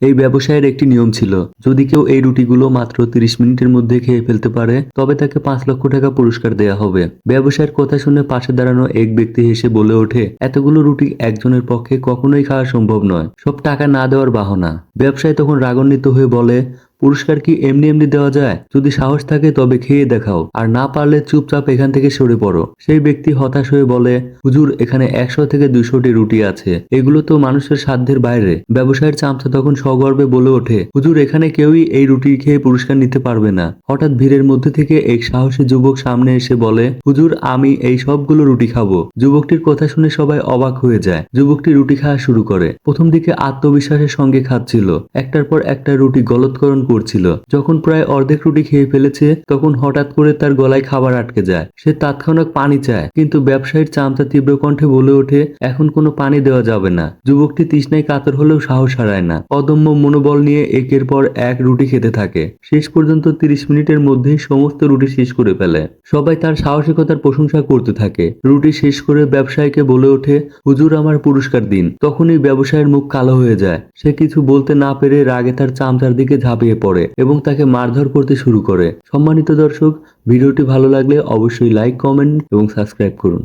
এই ব্যবসায়ের একটি নিয়ম ছিল, যদি কেউ এই রুটিগুলো মাত্র 30 মিনিটের মধ্যে খেয়ে ফেলতে পারে তবে তাকে 5 লক্ষ টাকা পুরস্কার দেয়া হবে। ব্যবসায়ের কথা শুনে পাশে দাঁড়ানো এক ব্যক্তি হেসে বলে ওঠে, এতগুলো রুটি একজনের পক্ষে কখনোই খাওয়া সম্ভব নয়, সব টাকা না দেওয়ার বাহানা। ব্যবসায়ী তখন রাগান্বিত হয়ে বলে, পুরস্কার কি এমনি এমনি দেওয়া যায়? যদি সাহস থাকে তবে খেয়ে দেখাও, আর না পারলে চুপচাপ এখান থেকে সরে পড়ো। সেই ব্যক্তি হতাশ হয়ে বলে, হুজুর, এখানে 100 থেকে 200টি রুটি আছে, এগুলো তো মানুষের সাধ্যের বাইরে। ব্যবসায়ীর চামচা তখন সগর্বে বলে ওঠে, হুজুর, এখানে কেউই এই রুটি খেয়ে পুরস্কার নিতে পারবে না। হঠাৎ ভিড়ের মধ্যে থেকে এক সাহসী যুবক সামনে এসে বলে, হুজুর, আমি এই সবগুলো রুটি খাবো। যুবকটির কথা শুনে সবাই অবাক হয়ে যায়। যুবকটি রুটি খাওয়া শুরু করে। প্রথম দিকে আত্মবিশ্বাসের সঙ্গে খাচ্ছিল, একটার পর একটা রুটি গলৎকরণ করছিল। যখন প্রায় অর্ধেক রুটি খেয়ে ফেলেছে তখন হঠাৎ করে তার গলায় খাবার আটকে যায়। সে তাৎক্ষণিক পানি চায়, কিন্তু ব্যবসায়ীর চামচা তীব্র কণ্ঠে বলে ওঠে, এখন কোনো পানি দেওয়া যাবে না। যুবকটি তৃষ্ণায় কাতর হলেও সাহস হারায় না, অদম্য মনোবল নিয়ে একের পর এক রুটি খেতে থাকে। শেষ পর্যন্ত 30 মিনিটের মধ্যেই সমস্ত রুটি শেষ করে ফেলে। সবাই তার সাহসিকতার প্রশংসা করতে থাকে। রুটি শেষ করে ব্যবসায়ীকে বলে ওঠে, হুজুর, আমার পুরস্কার দিন। তখনই ব্যবসায়ীর মুখ কালো হয়ে যায়। সে কিছু বলতে না পেরে রাগে তার চামচার দিকে ঝাঁপিয়ে পড়ে এবং তাকে মারধর করতে শুরু করে। সম্মানিত দর্শক, ভিডিওটি ভালো লাগলে অবশ্যই লাইক, কমেন্ট এবং সাবস্ক্রাইব করুন।